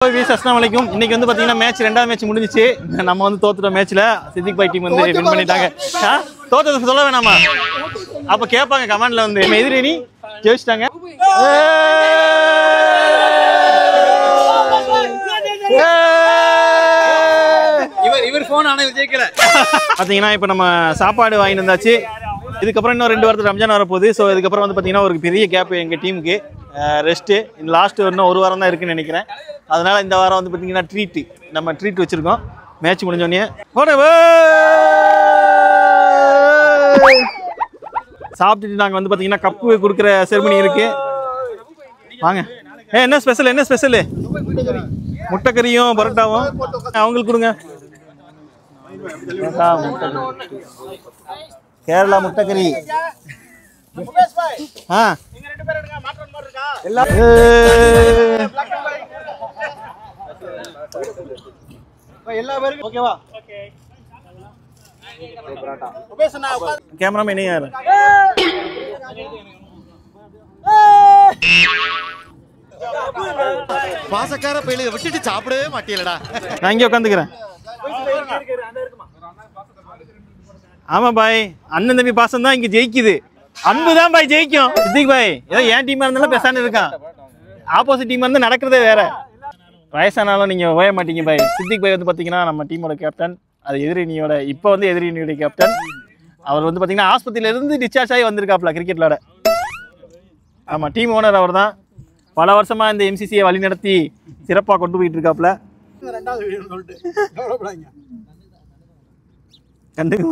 Assalamualaikum. இன்னைக்கு வந்து பாத்தீங்கன்னா மேட்ச் ரெண்டாவது மேட்ச் முடிஞ்சிச்சு. நம்ம வந்து தோத்துட்ட மேட்ச்ல சித்திக் பாய் டீம் வந்து வின் பண்ணிட்டாங்க. தோத்தது சொல்ல வேணாமா? அப்ப கேட்பாங்க கமெண்ட்ல வந்து எதிரி நீ ஜெயிச்சிட்டாங்க. இவர் போன் ஆனா ஜெயிக்கல. பாத்தீங்கன்னா இப்ப நம்ம சாப்பாடு வாங்கிட்டு வந்தாச்சு. இதுக்கப்புறம் இன்னும் 2 வாரத்துக்கு ரம்ஜான் வரப்போகுது. ஸோ இதுக்கப்புறம் வந்து பார்த்தீங்கன்னா ஒரு பெரிய கேப் எங்கள் டீமுக்கு ரெஸ்ட்டு. இந்த லாஸ்ட்டு இன்னும் 1 வாரம் தான் இருக்குன்னு நினைக்கிறேன். அதனால் இந்த வாரம் வந்து பார்த்தீங்கன்னா நம்ம ட்ரீட் வச்சுருக்கோம். மேட்ச் முடிஞ்சோடனே சாப்பிட்டுட்டு நாங்கள் வந்து பார்த்தீங்கன்னா கப்பு கொடுக்குற செரிமனி இருக்குது. வாங்க. என்ன ஸ்பெஷலு முட்டைக்கறியும் பரோட்டாவும் அவங்களுக்கு கொடுங்க. கேரளா முட்டைக்கறி. கேமராமேன் யாரு? பாசக்கார பையில விட்டுட்டு சாப்பிடவே மாட்டீங்களடா. நான் இங்கே உட்காந்துக்கிறேன். ஆமா பாய், அண்ணன் தம்பி பாசம் தான் இங்க ஜெயிக்குது. அன்பு தான் பாய் ஜெயிக்கும். சித்திக் பாய் ஏதோ என் டீமா இருந்தாலும் பேசான்னு இருக்கான். ஆப்போசிட் டீம் வந்து நடக்கிறதே வேற. வயசானாலும் நீங்க ஓய மாட்டீங்க பாய். சித்திக் பாய் வந்து பாத்தீங்கன்னா நம்ம டீமோட கேப்டன். அது எதிரணியோட இப்போ வந்து எதிரணியோட கேப்டன். அவர் வந்து பாத்தீங்கன்னா ஆஸ்பத்திரியில இருந்து டிஸ்சார்ஜ் ஆகி வந்திருக்காப்ல கிரிக்கெட் விளையாட. ஆமா, டீம் ஓனர் அவர் தான். பல வருஷமா இந்த எம்சிசியை வழி நடத்தி சிறப்பா கொண்டு போயிட்டு இருக்காப்ல. கண்டுக்க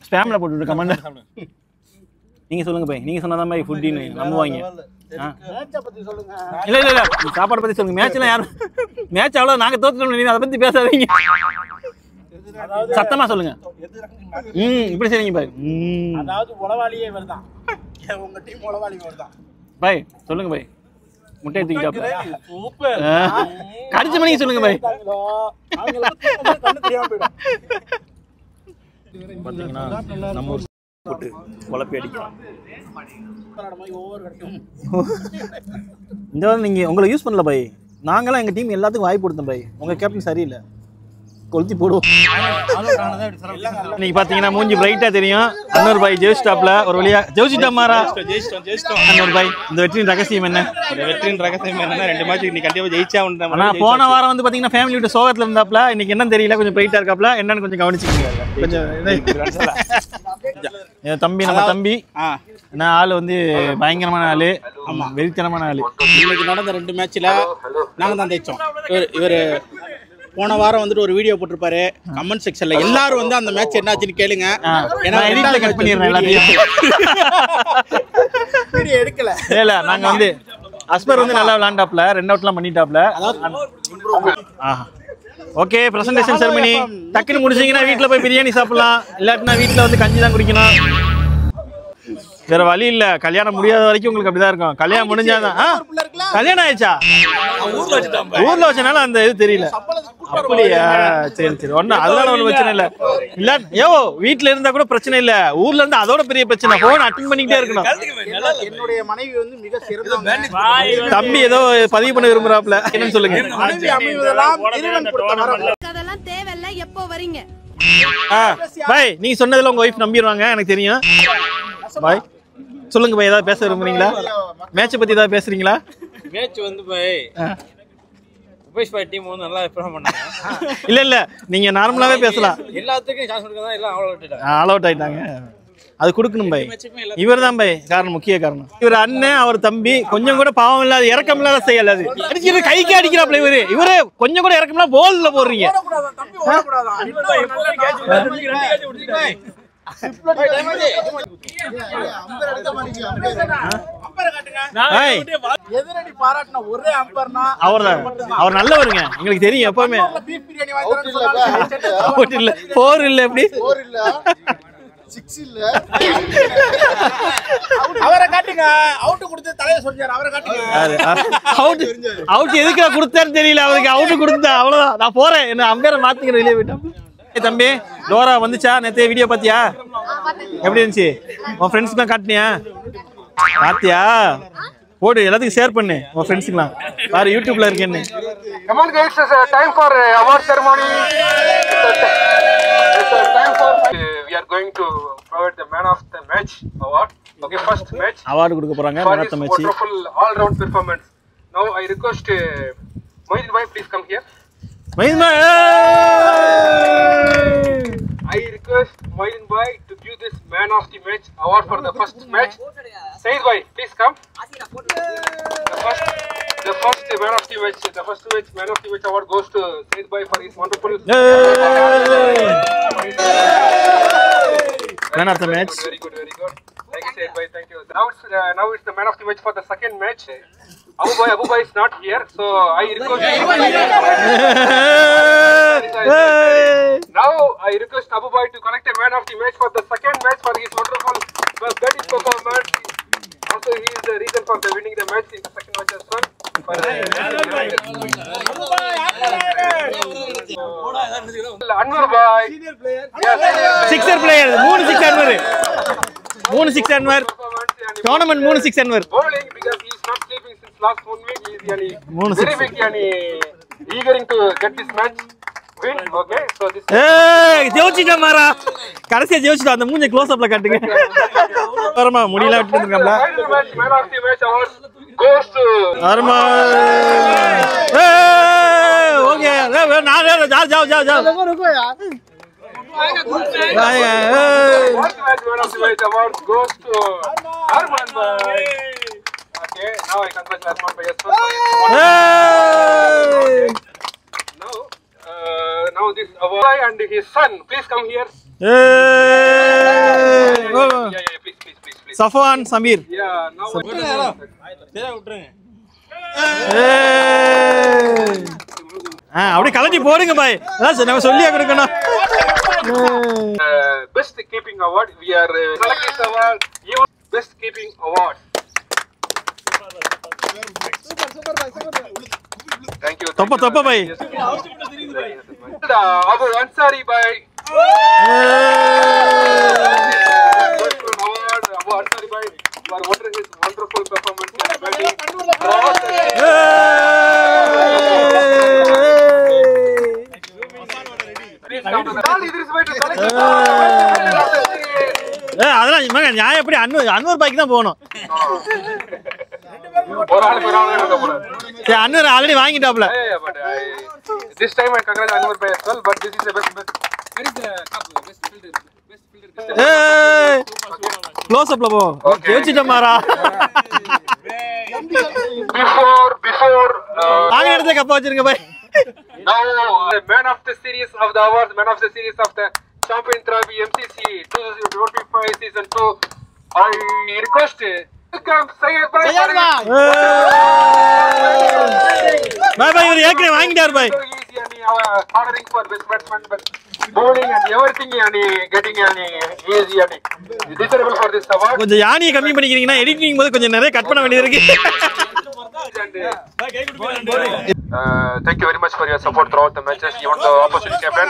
ஸ்பேம்ல போட்டு கமெண்ட். நீங்க சொல்லுங்க பாய், நீங்க சொன்னாதான் பாய் ஃபுட்டின்னு நம்புவாங்க. இல்ல சாப்பாடு பத்தி சொல்லுங்க. மேட்ச்லாம் யாரும் மேட்ச் அவ்வளவு நாங்க தோத்துட்டோம், அதை பத்தி பேசாதீங்க. சத்தமா சொல்லுங்க. இப்படி சரிங்க பாய். அதாவது உளவாளியே இவர்தான். உங்க டீம் உளவாளி இவர்தான். பாய் சொல்லுங்க பாய். முட்டை தூக்கிட்டாப்ல. சூப்பர். கடிச்ச மணிக்கு சொல்லுங்க பாய். பாத்தீங்கன்னா நம்ம ஊர் போட்டு குழப்பி அடிக்கலாம். இந்த வாரம் நீங்க உங்களை யூஸ் பண்ணல பாய். நாங்களாம் எங்க டீம் எல்லாத்துக்கும் வாய்ப்பு கொடுத்தோம் பாய். உங்க கேப்டன் சரியில்லை, கொளுத்தி போடுவோம். இன்னைக்கு பாத்தீங்கன்னா மூஞ்சி பிரைட்டா தெரியும். அன்னூர் பாய் ஜெயிச்சிட்டாப்ல. ஒரு வழியா ஜெயிச்சிட்டாமாரா? ஜெயிச்சிட்டோம். அன்னூர் பாய், இந்த வெற்றியின் ரகசியம் என்ன? வெற்றியின் ரகசியம் என்னன்னா 2 மேட்ச் நீ கண்டிப்பா ஜெயிச்சா உண்டு. ஆனா போன வாரம் வந்து பாத்தீங்கன்னா ஃபேமிலி விட்டு சோகத்துல இருந்தாப்ல. இன்னைக்கு என்னன்னு தெரியல, கொஞ்சம் பிரைட்டா இருக்காப்ல. என்னன்னு கொஞ்சம் கவனிச்சுக்கோங்க. கொஞ்சம் தம்பி, நம்ம தம்பி என்ன ஆளு வந்து பயங்கரமான ஆளு. ஆமா, வெறித்தனமான ஆளு. இன்னைக்கு நடந்த 2 மேட்ச்ல நாங்க தான் ஜெயிச்சோம். இவரு போன வாரம் வந்துட்டு ஒரு வீடியோ போட்டிருப்பாரு. கமெண்ட் செக்ஷன்ல எல்லாரும் வந்து அந்த மேட்ச் என்னாச்சுன்னு கேளுங்க. ஏன்னா எடிட்ல கட் பண்ணிடுறேன் எல்லாத்தையும். வீடியோ எடுக்கல. இல்ல நாங்க வந்து அஸ்பர் வந்து நல்லா விளையாண்டாப்ல, 2 அவுட்லாம் பண்ணிட்டாப்ல. ஓகே, பிரசன்டேஷன் செரிமனி டக்குன்னு முடிச்சீங்கன்னா வீட்டுல போய் பிரியாணி சாப்பிடலாம். இல்லாட்டினா வீட்டுல வந்து கஞ்சி தான் குடிக்கணும். வேற வழி இல்ல. கல்யாணம் முடியாத வரைக்கும் உங்களுக்கு அப்படிதான் இருக்கும். கல்யாணம் முடிஞ்சாதான். கல்யாணம் ஆயிடுச்சா? ஊர்ல வச்சனால அந்த இது தெரியல. அப்படியா? சரி ஒன்னும் அதனால ஒன்றும் பிரச்சனை இல்ல. இல்ல ஏோ வீட்டுல இருந்தா கூட பிரச்சனை இல்ல. ஊர்ல இருந்து அதோட பெரிய பிரச்சனை. போன் அட்டெண்ட் பண்ணிக்கிட்டே இருக்கணும். என்னுடைய மனைவி வந்து மிக சிறந்த. தம்பி ஏதோ பதிவு பண்ண விரும்புறாப்ல. என்னன்னு சொல்லுங்க. மனைவி அமைவதெல்லாம் இறைவன் கொடுத்த வரம். அதெல்லாம் தேவையில்ல. எப்போ வரீங்க பாய்? நீங்க சொன்னதுல உங்க ஒய்ஃப் நம்பிடுவாங்க, எனக்கு தெரியும். பாய் சொல்லுங்க பாய், ஏதாவது பேச விரும்புறீங்களா? மேட்சை பத்தி ஏதாவது பேசுறீங்களா? மேட்ச் வந்து பாய் உபேஷ் பாய் டீம் வந்து நல்லா பெர்ஃபார்ம் பண்ணாங்க. இல்ல நீங்க நார்மலாவே பேசலாம். எல்லாத்துக்கும் சான்ஸ் கொடுக்கறதா எல்லாம் ஆல் அவுட் ஆயிட்டாங்க. அது கொடுக்கணும் பாய். இவர் தான் பாய் காரணம், முக்கிய காரணம். இவர் அண்ணன், அவர் தம்பி கொஞ்சம் கூட பாவம் இல்லாத இறக்கம் இல்லாத செயல். அது அடிக்கிறது கைக்கே அடிக்கிறாப்ல. இவரு கொஞ்சம் கூட இறக்கம்னா போல்ல போடுறீங்க. அவர் நல்லவருங்க, எங்களுக்கு தெரியும். எப்பவுமே போர் இல்ல. எப்படி அவரை காட்டுங்க. அவுட் கொடுத்து தலைய சொல்றாரு. அவரை காட்டுங்க. அவுட் எதுக்கு கொடுத்தாருன்னு தெரியல. அவருக்கு அவுட் கொடுத்தா அவ்வளவுதான். நான் போறேன், என்ன அம்பேரை மாத்திக்கிறேன் வெளியே போயிட்டேன். தம்பி டோரா வந்துச்சா? நேத்து வீடியோ பாத்தியா? எப்படி இருந்துச்சு? உன் ஃப்ரெண்ட்ஸ்க்கு காட்டினியா? பாத்தியா? போடு எல்லாத்துக்கும் ஷேர் பண்ணு உன் ஃப்ரெண்ட்ஸுக்குலாம் பாரு யூடியூப்ல இருக்கேன்னு. Come on guys, it's time for award ceremony. It's time for we are going to provide the man of the match award. Okay, first match. Award கொடுக்க போறாங்க For man of his the match. wonderful all-round performance. Now I request Mohit bhai, please come here. I request Mohit bhai to give this man of the match award for the first match. Saeed bhai, please come. The first man of the match, man of the match award goes to Saeed bhai for his wonderful. Man of the match. Very good. Thank you, Saeed bhai. Thank you. Now it's the man of the match for the second match. Abu bhai is not here, so I request. Now I request Abu bhai to connect a man of the match for the second match for his wonderful batting performance. Also, he is the reason for the winning the match in the second match as well. Anwar bhai, sixer player 3 6 Anwar 3 6 Anwar tournament 3 6 Anwar bowling because he is not sleeping since last 1 week. He is Moon very six. big eagering to get this match win. Okay, so this. ஏய் ஜெயிச்சிட்ட மாரா கடைசியா ஜெயிச்சிட்ட அந்த மூஞ்ச close அப்ல காட்டுங்க வரமா முடியல விட்டு இருக்கோம்ல Final match, man of the match award goes to. வரமா ஏய் ஓகே நான் जाओ First match, man of the match award goes to Arman bhai. Okay, now I congratulate Arman bhai as well. Now this award and his son, please come here. Yeah, please. சஃபான் Sameer Yeah, now. அப்படியே கலட்டி போடுங்க பாய் அதான் நம்ம சொல்லியா கொடுக்கணும் Best keeping award. We are selecting this award. Even best keeping award. Thank you. தப்ப பாய் Abu Ansari bhai. Award Abu Ansari bhai for his wonderful performance in batting. அதெல்லாம் நான் எப்படி அன்வர் பாய்க்கு தான் போகணும் சரி அன்வர் ஆல்ரெடி வாங்கிட்டாப்ல This time I congratulate Anwar bhai as well, but this is the best. Close அப்ல போ ஜெயிச்சிட்ட மாரா Before வாங்க எடுத்து கப்ப வச்சிருங்க பாய் now the man of the series of the awards, man of the series of the Champion Trophy MCC 2025 season 2, I request welcome Saeed bhai. பாய் பாய் இவர் ஏற்கனவே வாங்கிட்டார் பாய் Honoring for best batsman, but bowling and everything getting easy desirable for this award. கொஞ்சம் யானியை கம்மி பண்ணிக்கிறீங்கன்னா editing போது கொஞ்சம் நிறைய cut பண்ண வேண்டியது இருக்கு Thank you very much for your support throughout the matches, even the opposition captain.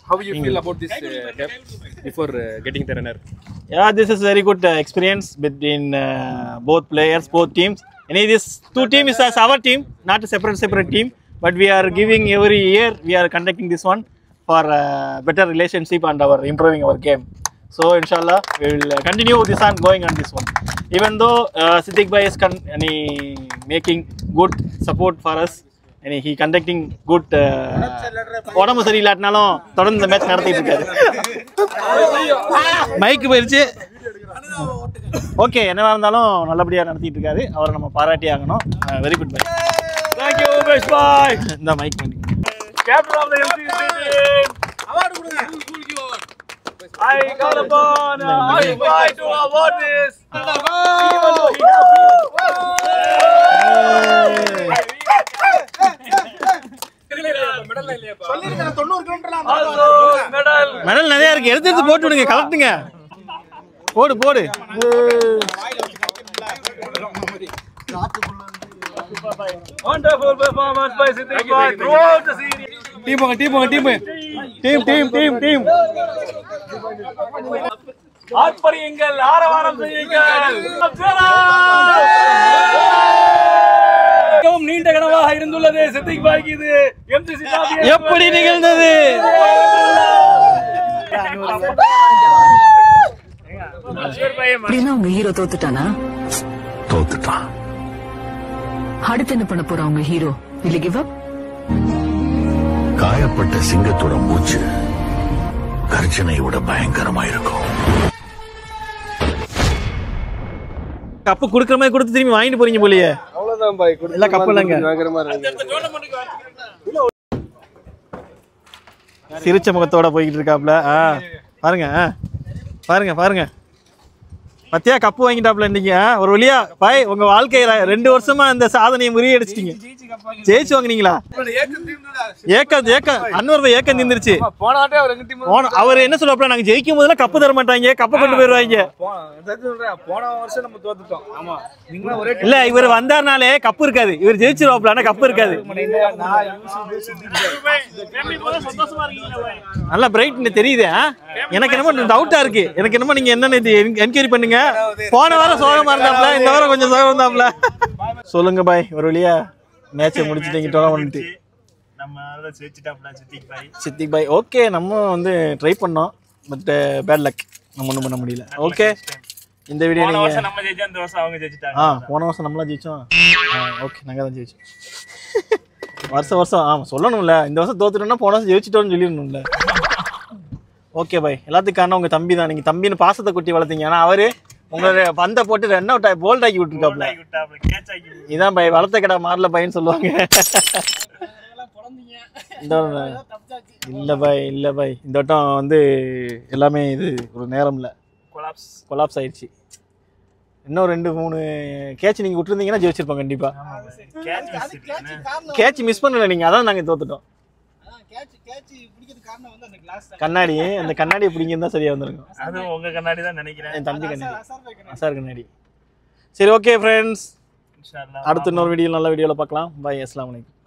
How you feel about this cap before getting the runner? Yeah, this is very good experience between both players, both teams. This two teams is as our team, not a separate team. But we are giving every year, we are conducting this one for better relationship and our improving our game. So inshallah, we will continue this on going on this one. Even though Siddiq bhai is making good support for us, and he conducting good. உடம்பு சரியில்லாட்டினாலும் தொடர்ந்து இந்த match நடத்திட்டு இருக்காரு மைக்கு போயிருச்சு okay என்னவா இருந்தாலும் நல்லபடியாக நடத்திட்டு இருக்காரு அவரை நம்ம பாராட்டி ஆகணும் very good bye thank you Umesh பாய் இந்த மைக் பண்ணி captain of the MCC award கொடுங்க I got a bone I invite to award this medal நிறைய இருக்கு எடுத்து போட்டு விடுங்க கலட்டுங்க போடு wonderful performance by Siddiq bhai throughout the series team ஆர்ப்பரியுங்கள், ஆரவாரம் செய்யுங்கள். மிகவும் நீண்ட கனவாக இருந்துள்ளது சித்திக் பாய்க்கு இது. MCC எப்படி நிகழ்ந்தது? அப்படின்னா உங்க ஹீரோ தோத்துட்டானா? தோத்துட்டான். அடுத்து என்ன பண்ண போறா உங்க ஹீரோ? இல்ல கிவ் அப்? காயப்பட்ட சிங்கத்தோட மூச்சு கர்ஜனை விட பயங்கரமா இருக்கும். கப்பு குடுக்கற மாதிரி கொடுத்து திரும்பி வாங்கிட்டு போறீங்க போலியே. அவ்வளவுதான் பாய். எல்லாம் கப்பு இல்லங்க. சிரிச்ச முகத்தோட போய்கிட்டு இருக்காப்ல. பாருங்க பாருங்க பாருங்க. பத்தியா கப்பு வாங்கிட்டாப்ல இன்னைக்கு. ஒரு வழியா பாய் உங்க வாழ்க்கையில 2 வருஷமா அந்த சாதனையை முறியடிச்சிட்டீங்க. ஜெயிச்சு வாங்கினீங்களா? ஏக்கம் அன்வர் ஏக்கம் தீர்ந்துருச்சு. அவர் என்ன சொல்லுவாப்ல, நாங்க ஜெயிக்கும் போதெல்லாம் கப்பு தர மாட்டாங்க, கப்பை கொண்டு போயிருவாங்க. போன வருஷம் நம்ம தோத்துட்டோம். ஆமா, இல்ல இவர் வந்தாருனாலே கப்பு இருக்காது. இவர் ஜெயிச்சிருவாப்ல, ஆனா கப்பு இருக்காது. நல்லா பிரைட் தெரியுது. எனக்கு என்னமோ டவுட்டா இருக்கு. எனக்கு என்னமோ நீங்க என்னன்னு என்கொயரி பண்ணுங்க. போன வாரம் சோகமா இருந்தாப்ல, இந்த வாரம் கொஞ்சம் சோகம் இருந்தாப்ல. சொல்லுங்க பாய், ஒரு வழியா மேட்சை முடிச்சுட்டீங்க. டோர்னமெண்ட் நம்ம சித்திக் பாய் ஓகே. நம்ம வந்து ட்ரை பண்ணோம், பட் பேட் லக். நம்ம ஒன்றும் பண்ண முடியல. ஓகே, இந்த வீடியோ நீங்க போன வருஷம் நம்மளாம் ஜெயிச்சோம். ஓகே, நாங்கள் தான் ஜெயிச்சோம். வருஷம் ஆமாம் சொல்லணும்ல. இந்த வருஷம் தோத்துட்டோம்னா போன வருஷம் ஜெயிச்சிட்டோம்னு சொல்லிடணும்ல. ஓகே பாய், எல்லாத்துக்கும் காரணம் உங்கள் தம்பி தான். நீங்கள் தம்பின்னு பாசத்தை குட்டி வளர்த்தீங்க. ஆனால் அவர் உங்களை பந்தை போட்டு ரன் அவுட் போல்ட் ஆக்கி விட்டுருக்காப்ல. இதான் பாய் வளர்த்த கடை மாறல பையன்னு சொல்லுவாங்க. இல்லை பாய் இல்லை பாய், இந்த வட்டம் வந்து எல்லாமே இது ஒரு நேரம் இல்லை, கொலாப்ஸ் ஆயிடுச்சு. இன்னும் 2-3 கேட்ச் நீங்கள் விட்டுருந்தீங்கன்னா ஜெயிச்சிருப்போம் கண்டிப்பாக. கேட்ச் மிஸ் பண்ணல நீங்கள், அதான் நாங்கள் தோத்துட்டோம். கண்ணாடி, அந்த கண்ணாடியை பிடிங்கிருந்தா சரியா வந்திருக்கும். அது உங்க கண்ணாடி தான் நினைக்கிறேன். என் தம்பி கண்ணாடி, அசார் கண்ணாடி. சரி ஓகே ஃப்ரெண்ட்ஸ், அடுத்த இன்னொரு வீடியோ நல்ல வீடியோவில் பார்க்கலாம். பாய், அஸ்ஸலாமு அலைக்கும்.